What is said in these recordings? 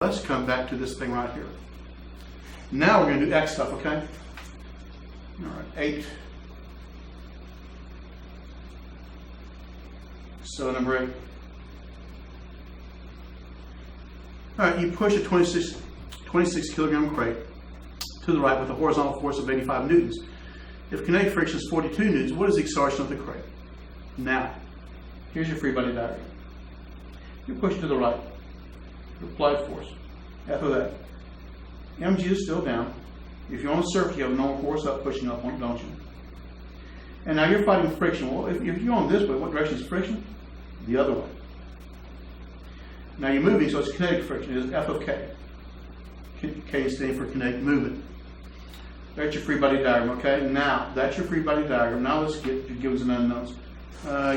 Let's come back to this thing right here. Now we're going to do X stuff, okay? All right, 8. So number 8. All right, you push a 26 kilogram crate to the right with a horizontal force of 85 newtons. If kinetic friction is 42 newtons, what is the acceleration of the crate? Now, here's your free body diagram. You push to the right. Applied force. After that, mg is still down. If you're on a surface, you have normal force up, pushing up on it, don't you? And now you're fighting friction. Well, if you're on this way, what direction is friction? The other way. Now you're moving, so it's kinetic friction. It is F of K. K is standing for kinetic movement. That's your free body diagram, okay? Now, that's your free body diagram. Now let's get your givens and unknowns.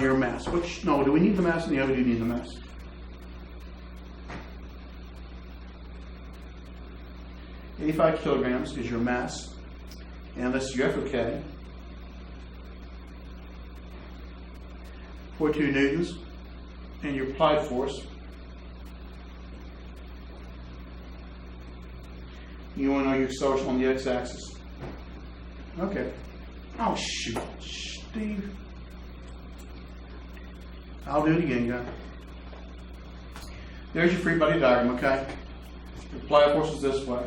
Your mass. No, do we need the mass? And the other do you need the mass? 85 kilograms is your mass, and this is your F of K. 42 newtons, and your applied force. You want to know your acceleration on the x-axis. Okay. Oh, shoot. Steve. I'll do it again, guys. There's your free body diagram, okay? Your applied force is this way.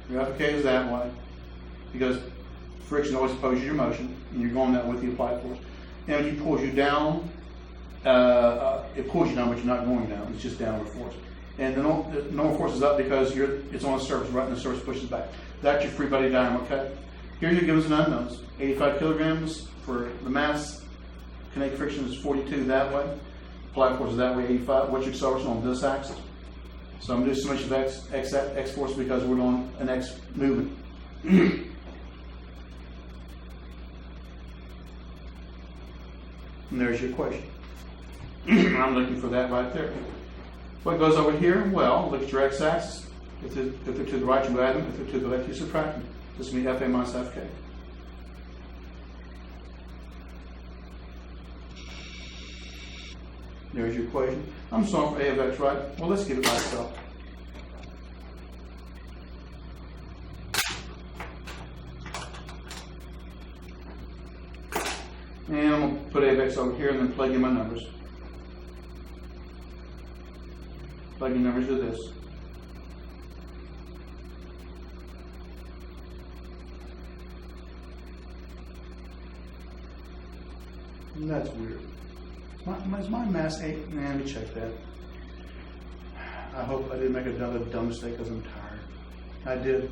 Your F of K is that way, because friction always opposes your motion, and you're going that with the applied force. Energy pulls you down. It pulls you down, but you're not going down. It's just downward force. And the normal force is up because it's on a surface, right, and the surface pushes back. That's your free body diagram, okay? Here are your givens and unknowns. 85 kilograms for the mass. Kinetic friction is 42 that way. Applied force is that way, 85. What's your acceleration on this axis? So I'm going to do summation of x force because we're doing an x movement. And there's your equation. I'm looking for that right there. What goes over here? Well, look at your x-axis. If they're to the right, you add them. If they're to the left, you subtract them. This will be Fa minus Fk. There's your equation. I'm solving for A of x, right? Well, let's get it by itself. And I'm going to put A of x over here and then plug in my numbers. Plug in numbers to this. And that's weird. Is my mass 8? Nah, let me check that. I hope I didn't make another dumb mistake because I'm tired. I did.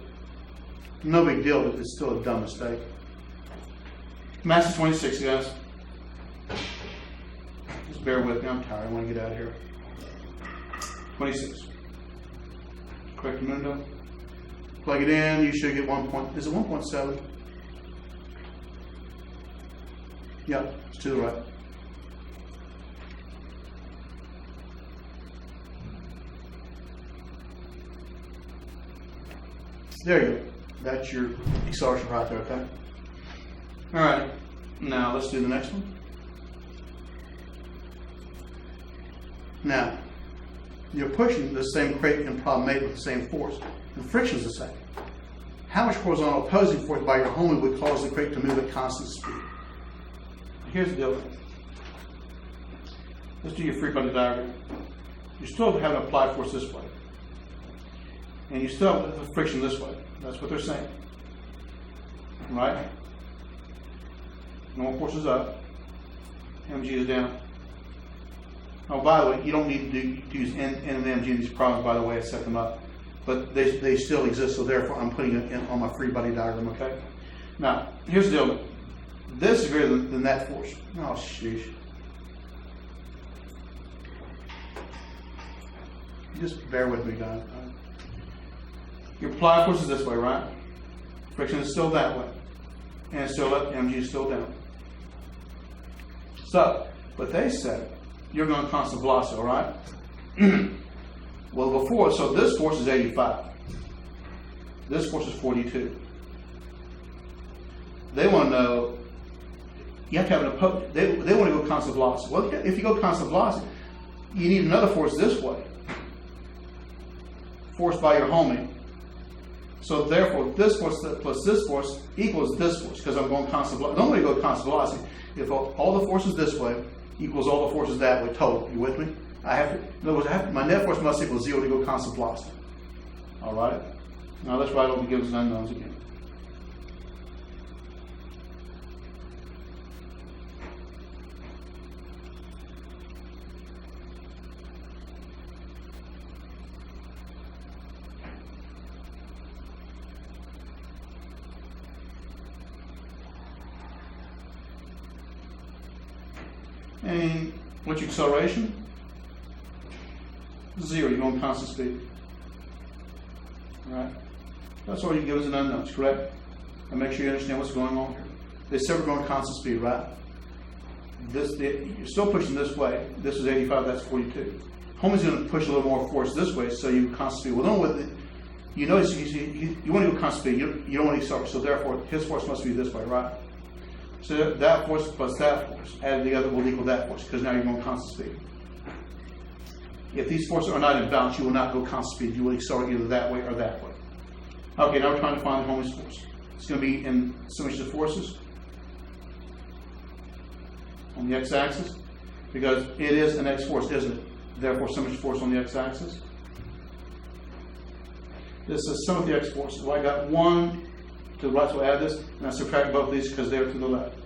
No big deal, but it's still a dumb mistake. Mass is 26, guys. Just bear with me. I'm tired. I want to get out of here. 26. Correct mundo. Plug it in. You should get 1 point. Is it 1.7? Yeah, it's to the right. There you go. That's your acceleration right there, okay? All right. Now, let's do the next one. Now, you're pushing the same crate in problem 8 with the same force. And friction is the same. How much horizontal opposing force by your homing would cause the crate to move at constant speed? Here's the deal. Let's do your free body diagram. You still have an applied force this way. And you still have the friction this way. That's what they're saying. Right? Normal force is up. Mg is down. Oh, by the way, you don't need to use N and Mg in these problems, by the way, I set them up. But they still exist, so therefore I'm putting it in on my free body diagram, okay? Now, here's the deal. This is greater than that force. Oh, sheesh. Just bear with me, guys. Your applied force is this way, right? Friction is still that way. And it's still up, mg is still down. So, but they said you're going constant velocity, all right? Well, before, so this force is 85. This force is 42. They want to know, you have to have an opposing, they want to go constant velocity. Well, if you go constant velocity, you need another force this way. force by your homing. So therefore, this force plus this force equals this force, because I'm going constant velocity. Normally go constant velocity. If all the forces this way equals all the forces that way total. You with me? I have to, in other words, my net force must equal 0 to go constant velocity. All right? Now let's write all the givens and unknowns again. And what's your acceleration? 0. You're going constant speed. All right? That's all you give as an unknowns, correct? And make sure you understand what's going on here. They said we're going constant speed, right? You're still pushing this way. This is 85, that's 42. Homie's going to push a little more force this way, so you constant speed. Well, you notice you want to go constant speed. You don't want to accelerate. So therefore, his force must be this way, right? So that force plus that force added together will equal that force, because now you're going constant speed. If these forces are not in balance, you will not go constant speed. You will accelerate either that way or that way. Okay, now we're trying to find the homing force. It's going to be in summation of forces on the x-axis, because it is an x force, isn't it? Therefore, summation of force on the x-axis. This is sum of the x forces. Well, I got 1 to the right, so I add this, and I subtract both of these because they're to the left.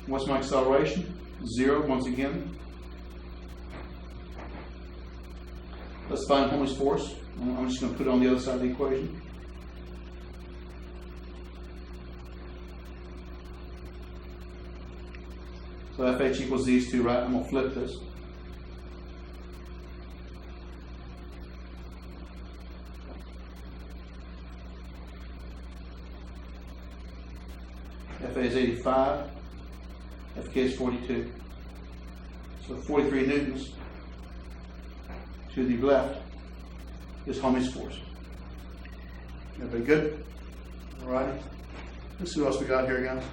What's my acceleration? 0 once again. Let's find homing force. I'm just going to put it on the other side of the equation. So FH equals these two, right? I'm going to flip this. FA is 85, FK is 42. So 43 newtons to the left is homing force. Everybody good? All righty. Let's see what else we got here, guys.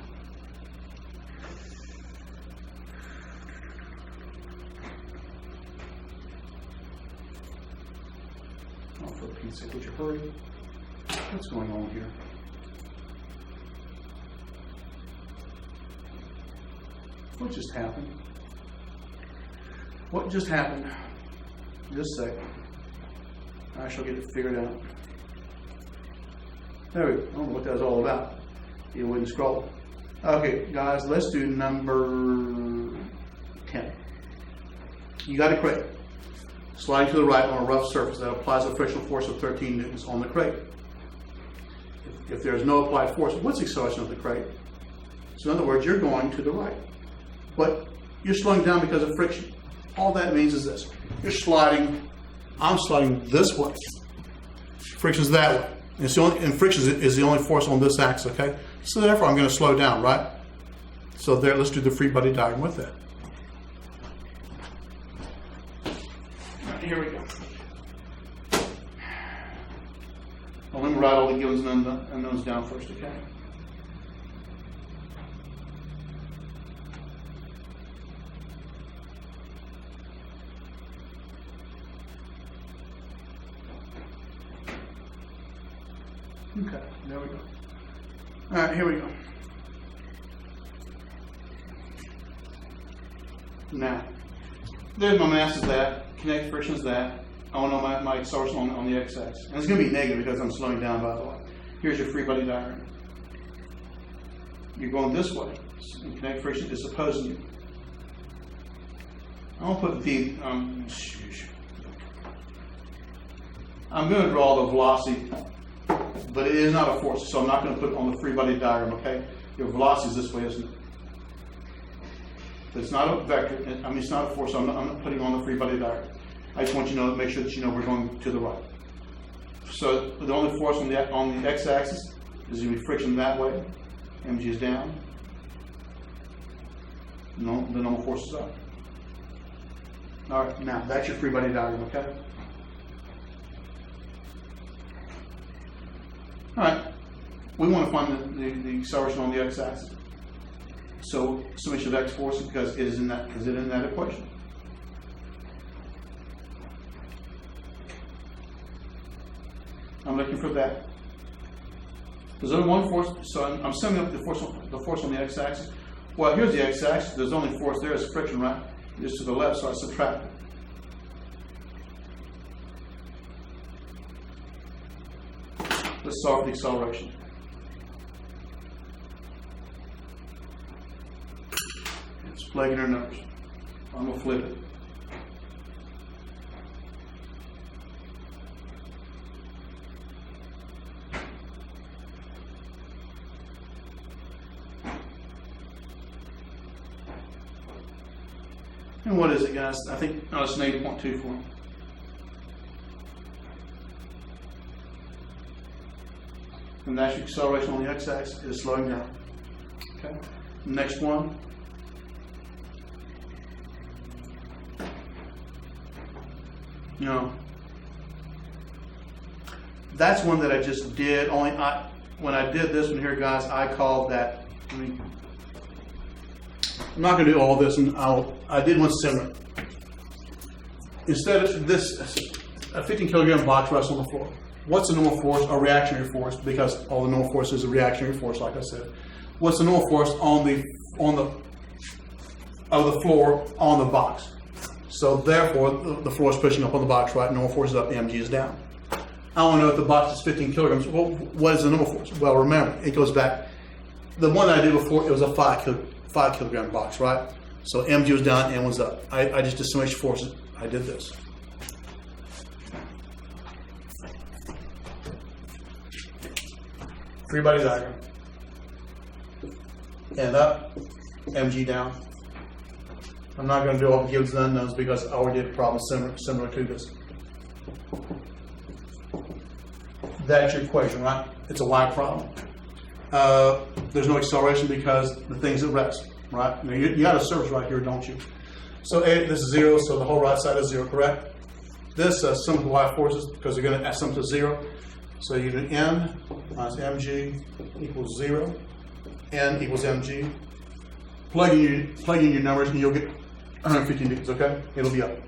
Oh, for Pete's sake, would you hurry? What's going on here? What just happened? What just happened? Just a second. I shall get it figured out. There we go. I don't know what that was all about. You wouldn't scroll. Okay, guys, let's do number 10. You got a crate. Sliding to the right on a rough surface that applies a frictional force of 13 newtons on the crate. If there's no applied force, what's the acceleration of the crate? So in other words, you're going to the right. But you're slowing down because of friction. All that means is this. You're sliding, I'm sliding this way. Friction's that way. And friction is the only force on this axis, okay? So therefore I'm going to slow down, right? So there, let's do the free body diagram with that. Right, here we go. Well, let me write all the givens and unknowns down first, okay? Okay, there we go. All right, here we go. Now, there's my mass is that, kinetic friction is that. I want to know my acceleration on the x-axis. And it's going to be negative because I'm slowing down, by the way. Here's your free body diagram. You're going this way, and kinetic friction is opposing you. I'm going to put the, I'm going to draw the velocity, but it is not a force, so I'm not going to put it on the free body diagram, okay? Your velocity is this way, isn't it? But it's not a vector, I mean, it's not a force, so I'm not putting it on the free body diagram. I just want you to know, make sure that you know we're going to the right. So the only force on the x-axis is going to be friction that way. mg is down. No, the normal force is up. All right, now that's your free body diagram, okay? All right, we want to find the acceleration on the x-axis. So summation of x forces, because it is in that, is it in that equation? I'm looking for that. There's only one force, so I'm summing up the force on the x-axis. Well, here's the x-axis. There's only force there. It's friction, right? Just to the left, so I subtract it. Let's solve the acceleration. It's plugging our numbers. I'm going to flip it. And what is it, guys? I think, oh, it's an 80.2 for me. And that's your acceleration on the x-axis. It is slowing down. Okay. Next one. No. That's one that I just did. Only when I did this one here, guys, I called that. I'm not going to do all this, and I did one similar. Instead of this, a 15 kilogram box rests on the floor. What's the normal force or reactionary force? Because all the normal force is a reactionary force, like I said. What's the normal force on the floor on the box? So therefore, the floor is pushing up on the box, right? Normal force is up, mg is down. I want to know if the box is 15 kilograms. Well, what is the normal force? Well, remember, it goes back. The one that I did before, it was a 5 kilogram box, right? So mg was down, m was up. I just did summation forces. I did this. Free body diagram. And up, mg down. I'm not going to do all the gives and unknowns because I already did a problem similar to this. That's your equation, right? It's a y problem. There's no acceleration because the thing's at rest, right? Now you got a surface right here, don't you? So this is 0, so the whole right side is 0, correct? This sum of the y forces because they're going to sum to 0. So you do n minus mg equals 0. N equals mg. Plug in your numbers and you'll get 150 newtons, okay? It'll be up.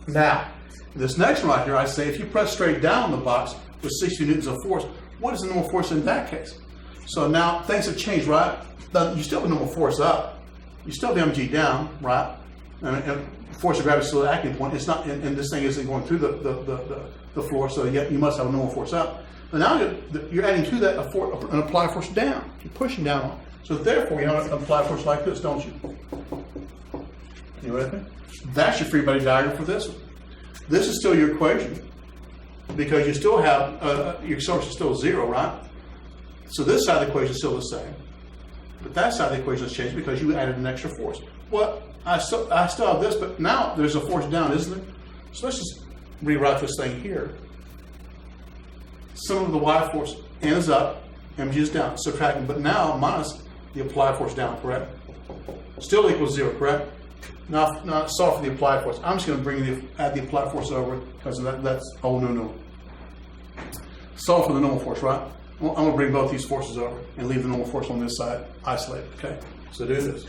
Now, this next one right here, I say if you press straight down the box with 60 newtons of force, what is the normal force in that case? So now things have changed, right? You still have the normal force up. You still have the mg down, right? And force of gravity is still the acting point. It's not, and this thing isn't going through the floor, so you must have a normal force up. But now you're adding to that an applied force down. You're pushing down on it. So therefore, you have an applied force like this, don't you? You with me? That's your free body diagram for this one. This is still your equation because you still have your source is still 0, right? So this side of the equation is still the same, but that side of the equation has changed because you added an extra force. Well, I still have this, but now there's a force down, isn't there? So let's just rewrite this thing here. Sum of the y force, n is up, mg is down, subtracting, but now minus the applied force down, correct? Still equals 0, correct? Now solve for the applied force. I'm just going to add the applied force over because that's no. Solve for the normal force, right? Well, I'm going to bring both these forces over and leave the normal force on this side isolated, okay? So do this.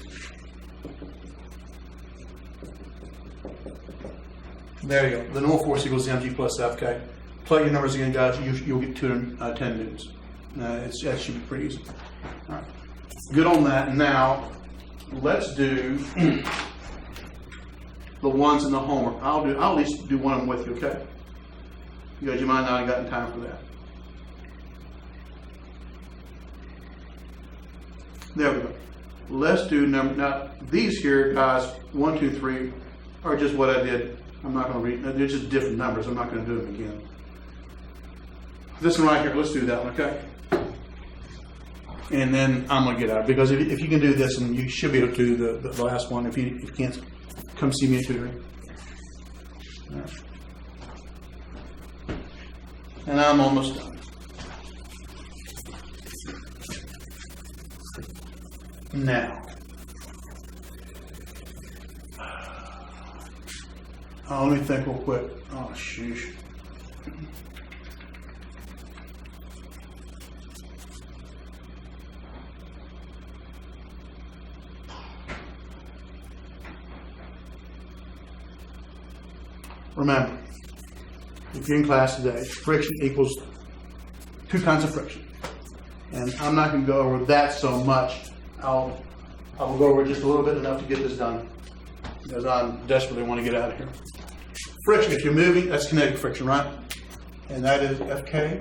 There you go. The normal force equals mg plus f, okay? Plug your numbers again, guys. You'll get 210 newtons. That should be pretty easy. All right. Good on that. Now, let's do the ones in the homework. I'll at least do one of them with you, okay? Because you might not have gotten time for that. There we go. Let's do now these here, guys, 1, 2, 3, are just what I did. I'm not going to read. They're just different numbers. I'm not going to do them again. This one right here, let's do that one, okay? And then I'm going to get out. Because if you can do this, and you should be able to do the last one. If you can't, come see me at tutoring. All right. And I'm almost done. Now, let me think real quick. Oh, sheesh. remember, if you're in class today, friction equals two kinds of friction. And I'm not going to go over that so much. I will go over just a little bit enough to get this done, because I desperately want to get out of here. Friction, if you're moving, that's kinetic friction, right? And that is Fk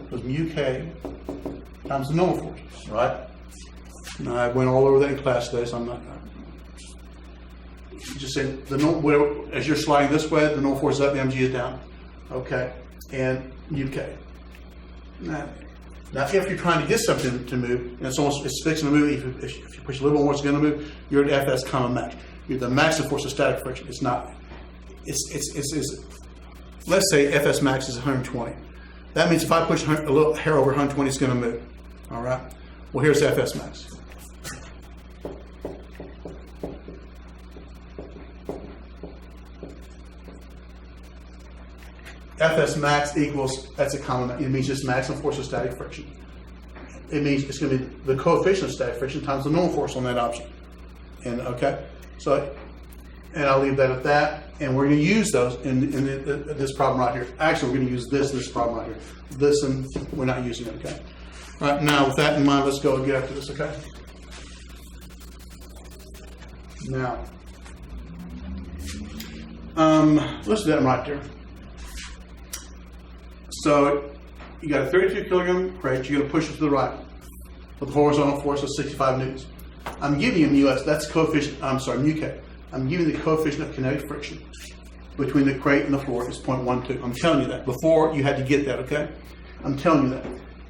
plus mu k times the normal force, right? Now, I went all over that in class today, so I'm not. Just say the normal, as you're sliding this way, the normal force is up, the mg is down. Okay, and uk. Now, if you're trying to get something to move, and it's fixing to move, if you push a little more, it's going to move. You're at Fs comma max. You're the maximum force of static friction. It's not. It's let's say Fs max is 120. That means if I push a little hair over 120, it's going to move. All right. Well, here's Fs max. Fs max equals, that's a common, it means just maximum force of static friction. It means it's going to be the coefficient of static friction times the normal force on that option. And okay, so, and I'll leave that at that. And we're going to use those in this problem right here. Actually, we're going to use this problem right here. This, and we're not using it, okay? All right, now with that in mind, let's go and get after this, okay? Now, let's do that right there. So you got a 32 kilogram crate, you're going to push it to the right with a horizontal force of 65 newtons. I'm giving you mu, that's coefficient, I'm sorry, mu k. I'm giving you the coefficient of kinetic friction between the crate and the floor is 0.12. I'm telling you that. Before, you had to get that, okay? I'm telling you that.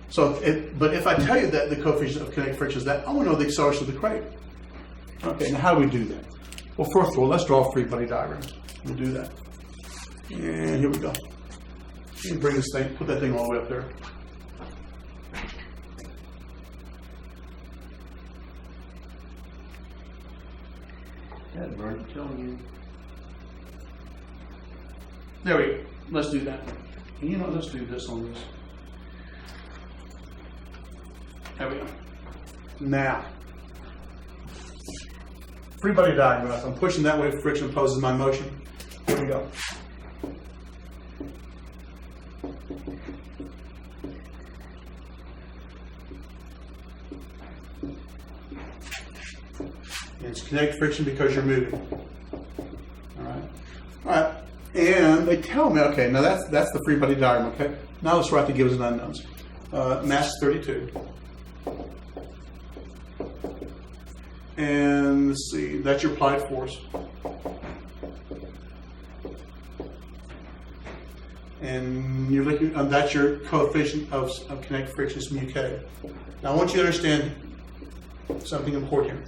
So, but if I tell you that the coefficient of kinetic friction is that, I want to know the acceleration of the crate. Okay, now how do we do that? Well, first of all, let's draw a free body diagram. We'll do that. And here we go. You can bring this thing, put that thing all the way up there. That bird telling you. There we go. Let's do that. And you know, let's do this on this. There we go. Now, free body diagram. I'm pushing that way, friction opposes my motion. Here we go. It's kinetic friction because you're moving. All right. All right. And they tell me, okay, now that's the free body diagram, okay? Now let's write the givens and unknowns. Mass is 32. And let's see, that's your applied force. And you're looking, that's your coefficient of kinetic friction, is mu k. Now I want you to understand something important here.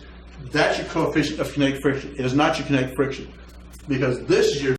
That's your coefficient of kinetic friction. It is not your kinetic friction, because this is your